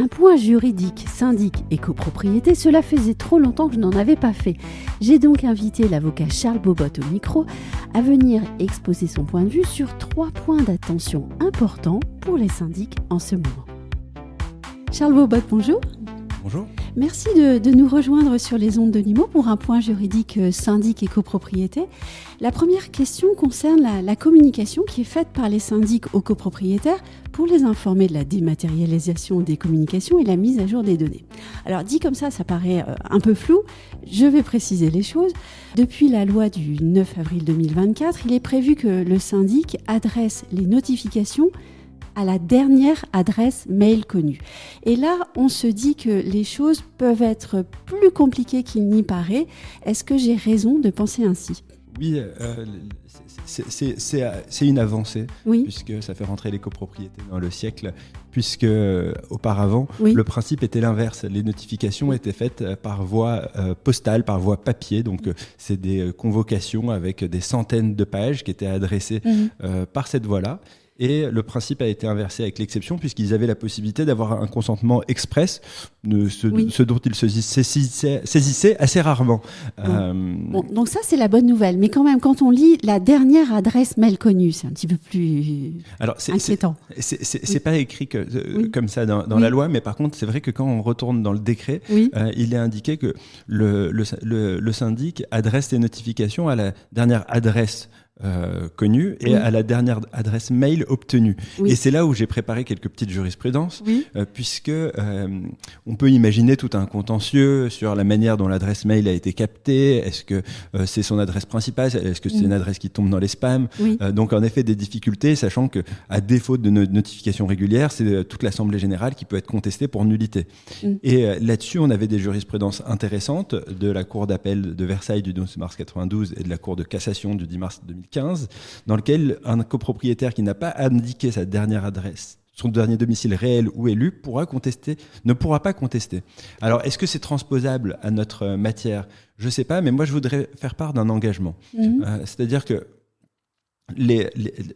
point juridique, syndic et copropriété, cela faisait trop longtemps que je n'en avais pas fait. J'ai donc invité l'avocat Charles Bobot au micro à venir exposer son point de vue sur 3 points d'attention importants pour les syndics en ce moment. Charles Bobot, bonjour. Bonjour. Merci de nous rejoindre sur les ondes de Nimo pour un point juridique syndic et copropriété. La première question concerne la communication qui est faite par les syndics aux copropriétaires pour les informer de la dématérialisation des communications et la mise à jour des données. Alors dit comme ça paraît un peu flou. Je vais préciser les choses. Depuis la loi du 9 avril 2024, il est prévu que le syndic adresse les notifications à la dernière adresse mail connue. Et là, on se dit que les choses peuvent être plus compliquées qu'il n'y paraît. Est-ce que j'ai raison de penser ainsi ? Oui, c'est une avancée, oui. Puisque ça fait rentrer les copropriétés dans le siècle, puisque auparavant, oui. Le principe était l'inverse. Les notifications étaient faites par voie postale, par voie papier. Donc, c'est des convocations avec des centaines de pages qui étaient adressées par cette voie-là. Et le principe a été inversé avec l'exception, puisqu'ils avaient la possibilité d'avoir un consentement express, ce dont ils se saisissaient assez rarement. Bon, donc ça, c'est la bonne nouvelle. Mais quand même, quand on lit la dernière adresse mail connue, c'est un petit peu plus inquiétant. C'est pas écrit comme ça dans la loi, mais par contre, c'est vrai que quand on retourne dans le décret, il est indiqué que le syndic adresse les notifications à la dernière adresse connue et à la dernière adresse mail obtenue. Et c'est là où j'ai préparé quelques petites jurisprudences, puisque on peut imaginer tout un contentieux sur la manière dont l'adresse mail a été captée. Est-ce que c'est son adresse principale ? Est-ce que c'est une adresse qui tombe dans les spams ? Donc en effet des difficultés, sachant que à défaut de notification régulière, c'est toute l'Assemblée générale qui peut être contestée pour nullité. Et là-dessus, on avait des jurisprudences intéressantes de la Cour d'appel de Versailles du 12 mars 92 et de la Cour de cassation du 10 mars 2015, dans lequel un copropriétaire qui n'a pas indiqué sa dernière adresse, son dernier domicile réel ou élu, ne pourra pas contester. Alors, est-ce que c'est transposable à notre matière ? Je ne sais pas, mais moi, je voudrais faire part d'un engagement. C'est-à-dire que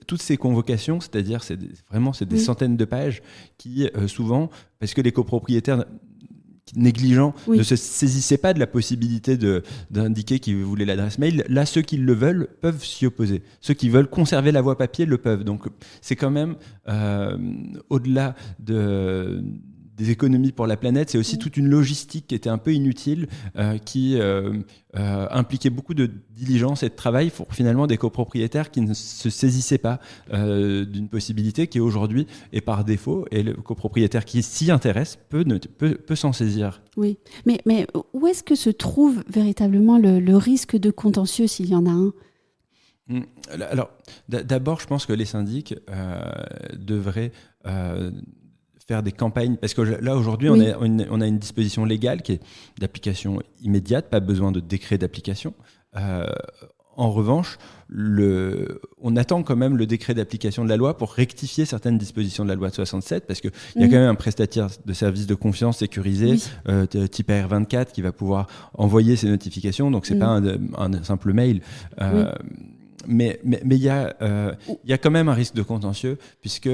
toutes ces convocations, c'est-à-dire c'est des centaines de pages qui, souvent, parce que les copropriétaires négligents ne se saisissaient pas de la possibilité d'indiquer qu'ils voulaient l'adresse mail. Là, ceux qui le veulent peuvent s'y opposer. Ceux qui veulent conserver la voie papier le peuvent. Donc, c'est quand même, au-delà des économies pour la planète, c'est aussi toute une logistique qui était un peu inutile, qui impliquait beaucoup de diligence et de travail pour finalement des copropriétaires qui ne se saisissaient pas d'une possibilité qui aujourd'hui est par défaut, et le copropriétaire qui s'y intéresse peut s'en saisir. Oui, mais où est-ce que se trouve véritablement le risque de contentieux s'il y en a un ? Alors, d'abord, je pense que les syndics devraient faire des campagnes, parce que là aujourd'hui on a une disposition légale qui est d'application immédiate, pas besoin de décret d'application. En revanche, on attend quand même le décret d'application de la loi pour rectifier certaines dispositions de la loi de 67, parce qu'il y a quand même un prestataire de services de confiance sécurisé, type AR24, qui va pouvoir envoyer ces notifications, donc c'est pas un simple mail. Mais il y a quand même un risque de contentieux, puisque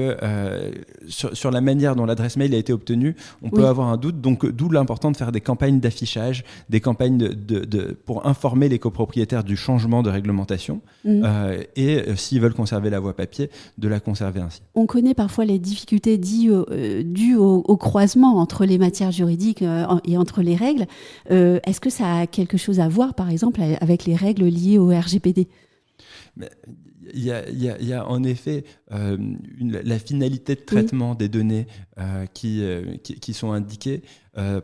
sur la manière dont l'adresse mail a été obtenue, on peut avoir un doute. Donc, d'où l'important de faire des campagnes d'affichage, des campagnes pour informer les copropriétaires du changement de réglementation, et s'ils veulent conserver la voie papier, de la conserver ainsi. On connaît parfois les difficultés dues au croisement entre les matières juridiques et entre les règles. Est-ce que ça a quelque chose à voir, par exemple, avec les règles liées au RGPD ? Il y a en effet la finalité de traitement des données qui sont indiquées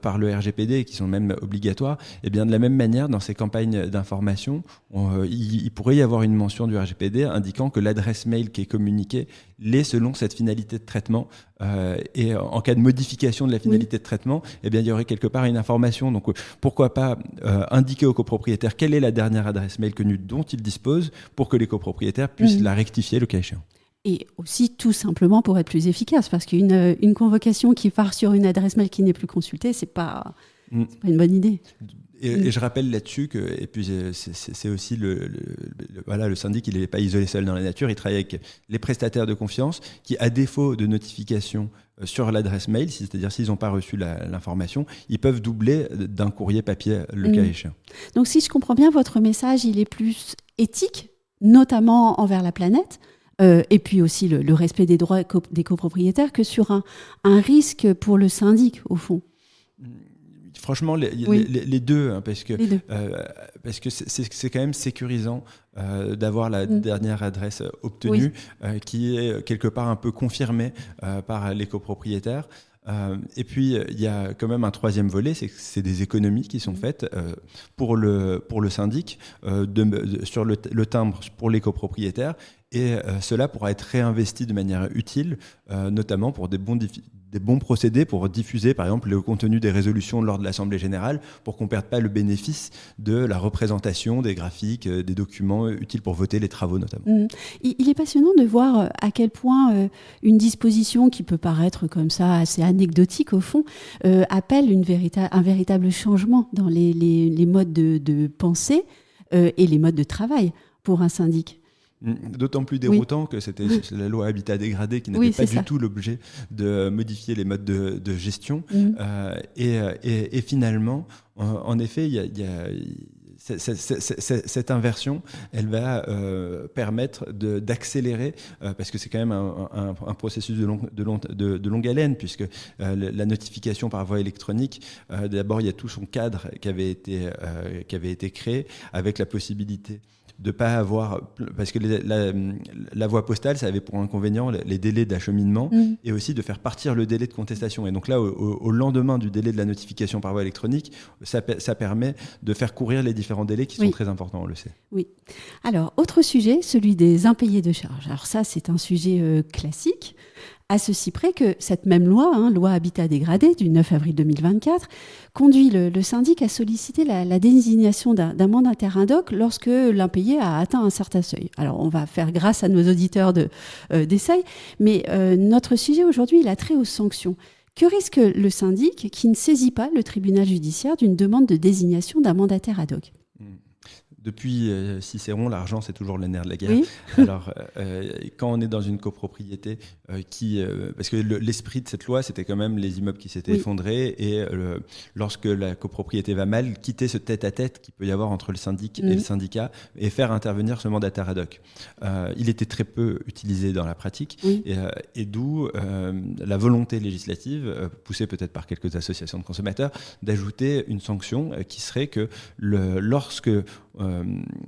par le RGPD et qui sont même obligatoires. Et bien de la même manière, dans ces campagnes d'information, il pourrait y avoir une mention du RGPD indiquant que l'adresse mail qui est communiquée l'est selon cette finalité de traitement. Et en cas de modification de la finalité de traitement, eh bien, il y aurait quelque part une information. Donc pourquoi pas indiquer aux copropriétaires quelle est la dernière adresse mail connue dont ils disposent, pour que les copropriétaires puissent la rectifier le cas échéant. Et aussi tout simplement pour être plus efficace, parce qu'une convocation qui part sur une adresse mail qui n'est plus consultée, c'est pas une bonne idée. Et je rappelle là-dessus que, et puis c'est aussi le syndic, il n'est pas isolé seul dans la nature, il travaille avec les prestataires de confiance qui, à défaut de notification sur l'adresse mail, c'est-à-dire s'ils n'ont pas reçu l'information, ils peuvent doubler d'un courrier papier le cas échéant. Donc si je comprends bien, votre message, il est plus éthique, notamment envers la planète, et puis aussi le respect des droits des copropriétaires, que sur un risque pour le syndic, au fond. Franchement, les deux, hein, parce que c'est quand même sécurisant d'avoir la dernière adresse obtenue, qui est quelque part un peu confirmée par les copropriétaires. Et puis, il y a quand même un troisième volet, c'est des économies qui sont faites pour le syndic sur le timbre pour les copropriétaires. Et cela pourra être réinvesti de manière utile, notamment pour des bons procédés pour diffuser, par exemple, le contenu des résolutions lors de l'Assemblée générale, pour qu'on ne perde pas le bénéfice de la représentation des graphiques, des documents utiles pour voter les travaux, notamment. Il est passionnant de voir à quel point une disposition qui peut paraître comme ça assez anecdotique, au fond, appelle un véritable changement dans les modes de pensée et les modes de travail pour un syndic. D'autant plus déroutant que c'était la loi Habitat dégradé qui n'était pas du tout l'objet de modifier les modes de gestion. Et finalement, en effet, il y a cette inversion, elle va permettre d'accélérer, parce que c'est quand même un processus de longue haleine, puisque la notification par voie électronique, d'abord il y a tout son cadre qui avait été créé avec la possibilité de pas avoir, parce que la voie postale, ça avait pour inconvénient les délais d'acheminement et aussi de faire partir le délai de contestation. Et donc là, au lendemain du délai de la notification par voie électronique, ça permet de faire courir les différents délais qui sont très importants, on le sait. Oui. Alors, autre sujet, celui des impayés de charges. Alors ça, c'est un sujet classique, à ceci près que cette même loi, loi Habitat dégradé du 9 avril 2024, conduit le syndic à solliciter la désignation d'un mandataire ad hoc lorsque l'impayé a atteint un certain seuil. Alors, on va faire grâce à nos auditeurs des seuils, mais notre sujet aujourd'hui, il a trait aux sanctions. Que risque le syndic qui ne saisit pas le tribunal judiciaire d'une demande de désignation d'un mandataire ad hoc ? Depuis Cicéron, l'argent, c'est toujours le nerf de la guerre. Alors, quand on est dans une copropriété parce que l'esprit de cette loi, c'était quand même les immeubles qui s'étaient effondrés et lorsque la copropriété va mal, quitter ce tête-à-tête qu'il peut y avoir entre le syndic et le syndicat et faire intervenir ce mandataire ad hoc. Il était très peu utilisé dans la pratique et d'où la volonté législative, poussée peut-être par quelques associations de consommateurs, d'ajouter une sanction qui serait que lorsque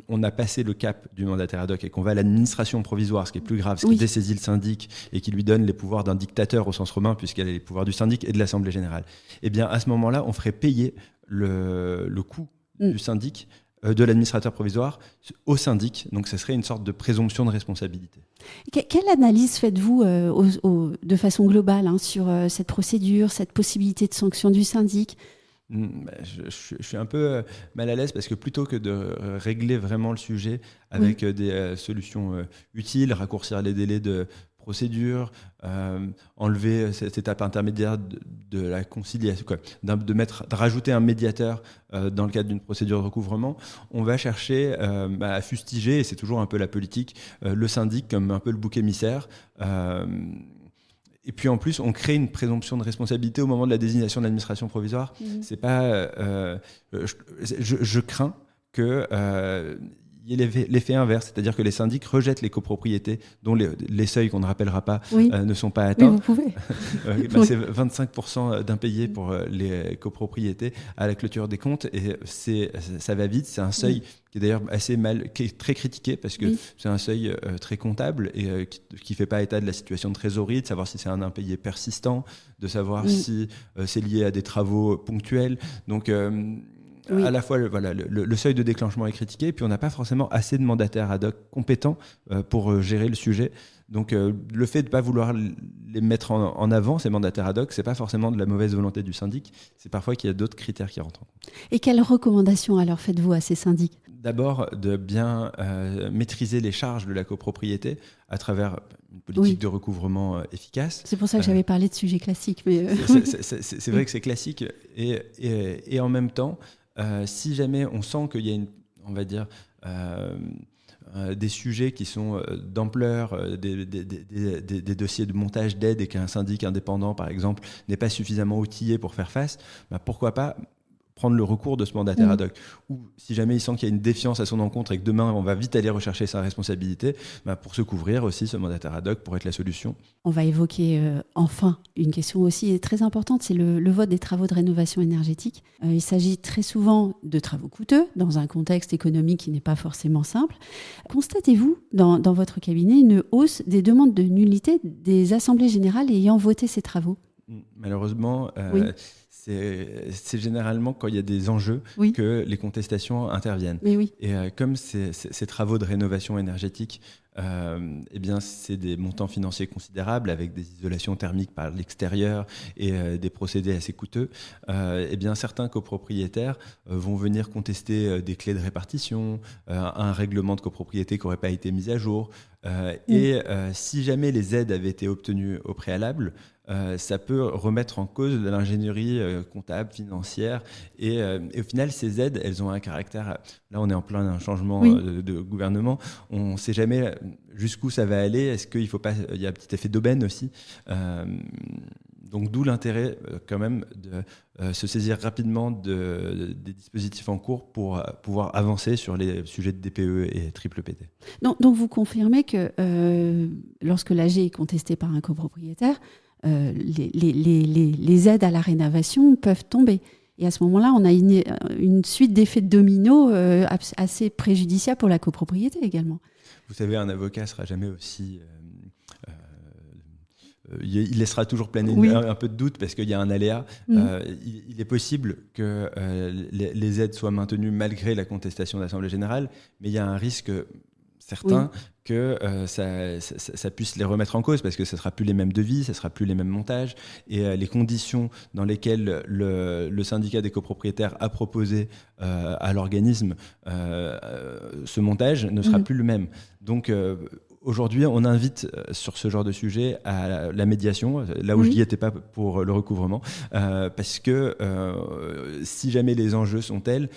on a passé le cap du mandataire ad hoc et qu'on va à l'administration provisoire, ce qui est plus grave, ce qui dessaisit le syndic et qui lui donne les pouvoirs d'un dictateur au sens romain, puisqu'elle a les pouvoirs du syndic et de l'Assemblée générale. Eh bien, à ce moment-là, on ferait payer le coût du syndic, de l'administrateur provisoire, au syndic. Donc, ce serait une sorte de présomption de responsabilité. Quelle analyse faites-vous de façon globale sur cette procédure, cette possibilité de sanction du syndic ? Je suis un peu mal à l'aise parce que plutôt que de régler vraiment le sujet avec des solutions utiles, raccourcir les délais de procédure, enlever cette étape intermédiaire de la conciliation, de rajouter un médiateur dans le cadre d'une procédure de recouvrement, on va chercher à fustiger, et c'est toujours un peu la politique, le syndic comme un peu le bouc émissaire. Et puis en plus, on crée une présomption de responsabilité au moment de la désignation de l'administration provisoire. C'est pas, je crains que il y ait l'effet inverse, c'est-à-dire que les syndics rejettent les copropriétés dont les seuils qu'on ne rappellera pas ne sont pas atteints. Oui, vous pouvez. C'est 25% d'impayés pour les copropriétés à la clôture des comptes et ça va vite. C'est un seuil qui est d'ailleurs qui est très critiqué parce que c'est un seuil très comptable et qui fait pas état de la situation de trésorerie, de savoir si c'est un impayé persistant, de savoir si c'est lié à des travaux ponctuels. Donc à la fois, le seuil de déclenchement est critiqué, et puis on n'a pas forcément assez de mandataires ad hoc compétents pour gérer le sujet. Donc le fait de ne pas vouloir les mettre en avant, ces mandataires ad hoc, ce n'est pas forcément de la mauvaise volonté du syndic, c'est parfois qu'il y a d'autres critères qui rentrent en compte. Et quelles recommandations alors faites-vous à ces syndics ? D'abord, de bien maîtriser les charges de la copropriété à travers une politique de recouvrement efficace. C'est pour ça que j'avais parlé de sujets classiques. Mais c'est vrai que c'est classique et en même temps, si jamais on sent qu'il y a on va dire, des sujets qui sont d'ampleur, des dossiers de montage d'aide et qu'un syndic indépendant, par exemple, n'est pas suffisamment outillé pour faire face, pourquoi pas prendre le recours de ce mandataire ad hoc. Ou si jamais il sent qu'il y a une défiance à son encontre et que demain on va vite aller rechercher sa responsabilité, pour se couvrir aussi, ce mandataire ad hoc pourrait être la solution. On va évoquer enfin une question aussi très importante, c'est le vote des travaux de rénovation énergétique. Il s'agit très souvent de travaux coûteux dans un contexte économique qui n'est pas forcément simple. Constatez-vous dans votre cabinet une hausse des demandes de nullité des assemblées générales ayant voté ces travaux ? Malheureusement, c'est généralement quand il y a des enjeux que les contestations interviennent. Et comme ces travaux de rénovation énergétique, c'est des montants financiers considérables avec des isolations thermiques par l'extérieur et des procédés assez coûteux, certains copropriétaires vont venir contester des clés de répartition, un règlement de copropriété qui n'aurait pas été mis à jour. Si jamais les aides avaient été obtenues au préalable, ça peut remettre en cause de l'ingénierie comptable, financière. Et au final, ces aides, elles ont un caractère... Là, on est en plein changement de gouvernement. On ne sait jamais jusqu'où ça va aller. Est-ce qu'il faut pas... Il y a un petit effet d'aubaine aussi. Donc, d'où l'intérêt quand même de se saisir rapidement des dispositifs en cours pour pouvoir avancer sur les sujets de DPE et triple PT. Donc vous confirmez que lorsque l'AG est contesté par un copropriétaire, les aides à la rénovation peuvent tomber. Et à ce moment-là, on a une suite d'effets de domino assez préjudiciables pour la copropriété également. Vous savez, un avocat ne sera jamais aussi... il laissera toujours planer un peu de doute parce qu'il y a un aléa. Il est possible que les aides soient maintenues malgré la contestation de l'Assemblée générale, mais il y a un risque certain que ça puisse les remettre en cause parce que ce ne sera plus les mêmes devis, ce ne sera plus les mêmes montages et les conditions dans lesquelles le syndicat des copropriétaires a proposé à l'organisme ce montage ne sera plus le même. Donc, aujourd'hui, on invite sur ce genre de sujet à la médiation, là où je n'y étais pas pour le recouvrement, parce que si jamais les enjeux sont tels,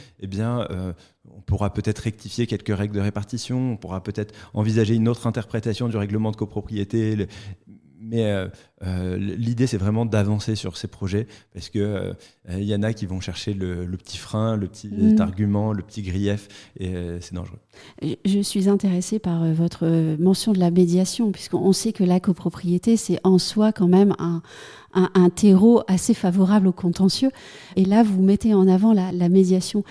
on pourra peut-être rectifier quelques règles de répartition, on pourra peut-être envisager une autre interprétation du règlement de copropriété. Mais l'idée, c'est vraiment d'avancer sur ces projets parce que y en a qui vont chercher le petit frein, le petit argument, le petit grief, et c'est dangereux. Je suis intéressée par votre mention de la médiation, puisqu'on sait que la copropriété, c'est en soi quand même un terreau assez favorable au contentieux. Et là, vous mettez en avant la médiation.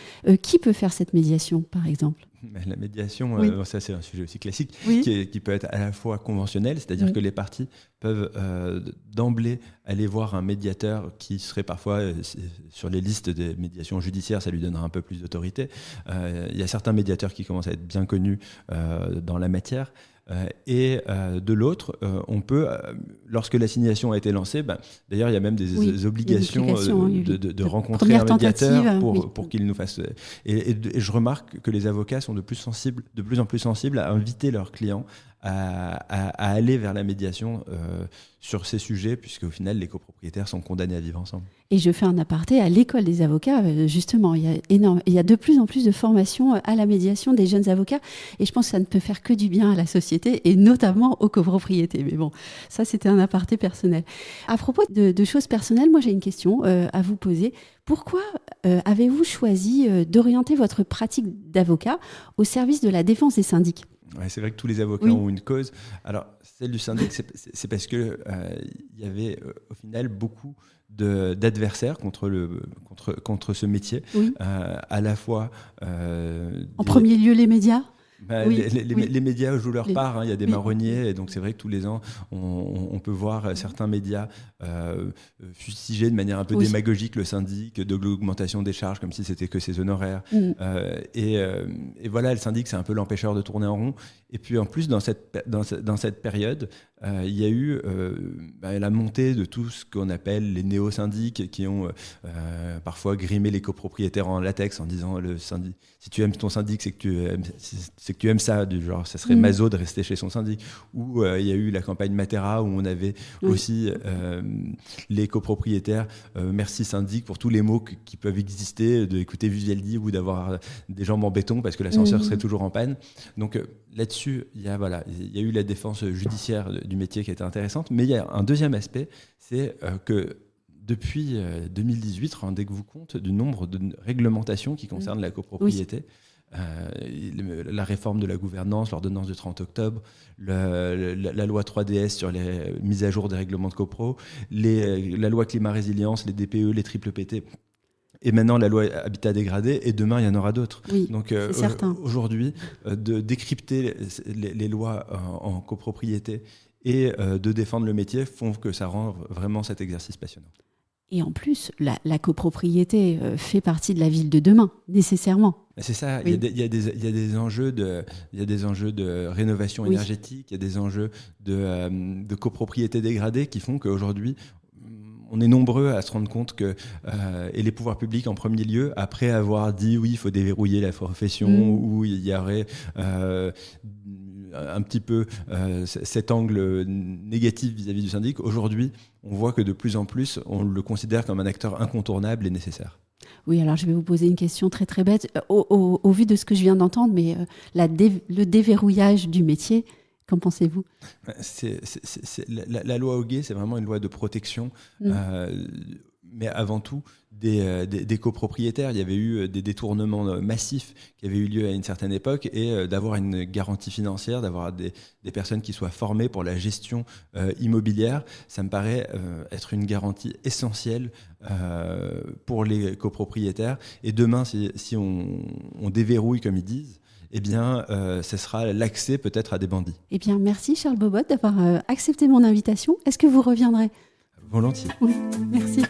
Qui peut faire cette médiation, par exemple ? La médiation, ça c'est un sujet aussi classique, qui peut être à la fois conventionnel, c'est-à-dire que les parties peuvent d'emblée aller voir un médiateur qui serait parfois sur les listes des médiations judiciaires, ça lui donnera un peu plus d'autorité. Il y a certains médiateurs qui commencent à être bien connus dans la matière. Et de l'autre, on peut, lorsque l'assignation a été lancée, d'ailleurs il y a même des obligations de rencontrer un médiateur pour qu'il nous fasse... Et je remarque que les avocats sont de plus en plus sensibles à inviter leurs clients à aller vers la médiation sur ces sujets, puisque au final les copropriétaires sont condamnés à vivre ensemble. Et je fais un aparté, à l'école des avocats, justement, il y a de plus en plus de formations à la médiation des jeunes avocats, et je pense que ça ne peut faire que du bien à la société, et notamment aux copropriétés. Mais bon, ça c'était un aparté personnel. À propos de choses personnelles, moi j'ai une question à vous poser. Pourquoi avez-vous choisi d'orienter votre pratique d'avocat au service de la défense des syndics ? Ouais, c'est vrai que tous les avocats ont une cause. Alors, celle du syndic, c'est parce que y avait au final beaucoup d'adversaires contre ce métier. À la fois... en premier lieu, les médias ? Les médias jouent leur part, il y a des marronniers, et donc c'est vrai que tous les ans on peut voir certains médias fustiger de manière un peu démagogique le syndic de l'augmentation des charges comme si c'était que ses honoraires. Et voilà, le syndic c'est un peu l'empêcheur de tourner en rond. Et puis en plus dans cette période, il y a eu la montée de tout ce qu'on appelle les néo-syndics qui ont parfois grimé les copropriétaires en latex en disant le syndic, si tu aimes ton syndic, c'est c'est que tu aimes ça, du genre, ça serait maso de rester chez son syndic. Ou il y a eu la campagne Matera où on avait aussi les copropriétaires, merci syndic pour tous les mots qui peuvent exister, d'écouter Vivaldi ou d'avoir des jambes en béton parce que l'ascenseur serait toujours en panne. Donc là-dessus, il y a eu la défense judiciaire du métier qui était intéressante, mais il y a un deuxième aspect, c'est que depuis 2018, rendez-vous compte du nombre de réglementations qui concernent la copropriété. La réforme de la gouvernance, l'ordonnance du 30 octobre, la loi 3DS sur les mises à jour des règlements de copro, la loi climat résilience, les DPE, les triple PT, et maintenant la loi habitat dégradé, et demain il y en aura d'autres. Donc aujourd'hui, de décrypter les lois en copropriété et de défendre le métier font que ça rend vraiment cet exercice passionnant. Et en plus, la copropriété fait partie de la ville de demain, nécessairement. C'est ça, il y a des enjeux de rénovation énergétique, il y a des enjeux de copropriété dégradée qui font qu'aujourd'hui, on est nombreux à se rendre compte que, et les pouvoirs publics en premier lieu, après avoir dit oui, il faut déverrouiller la profession, ou il y aurait un petit peu cet angle négatif vis-à-vis du syndic, aujourd'hui, on voit que de plus en plus, on le considère comme un acteur incontournable et nécessaire. Oui, alors je vais vous poser une question très très bête. Au vu de ce que je viens d'entendre, mais le déverrouillage du métier, qu'en pensez-vous ? La loi Hoguet, c'est vraiment une loi de protection, mais avant tout des copropriétaires. Il y avait eu des détournements massifs qui avaient eu lieu à une certaine époque, et d'avoir une garantie financière, d'avoir des personnes qui soient formées pour la gestion immobilière, ça me paraît être une garantie essentielle pour les copropriétaires. Et demain, si on déverrouille, comme ils disent, eh bien, ce sera l'accès peut-être à des bandits. Eh bien, merci Charles Bobot d'avoir accepté mon invitation. Est-ce que vous reviendrez ? Volontiers. Oui, merci.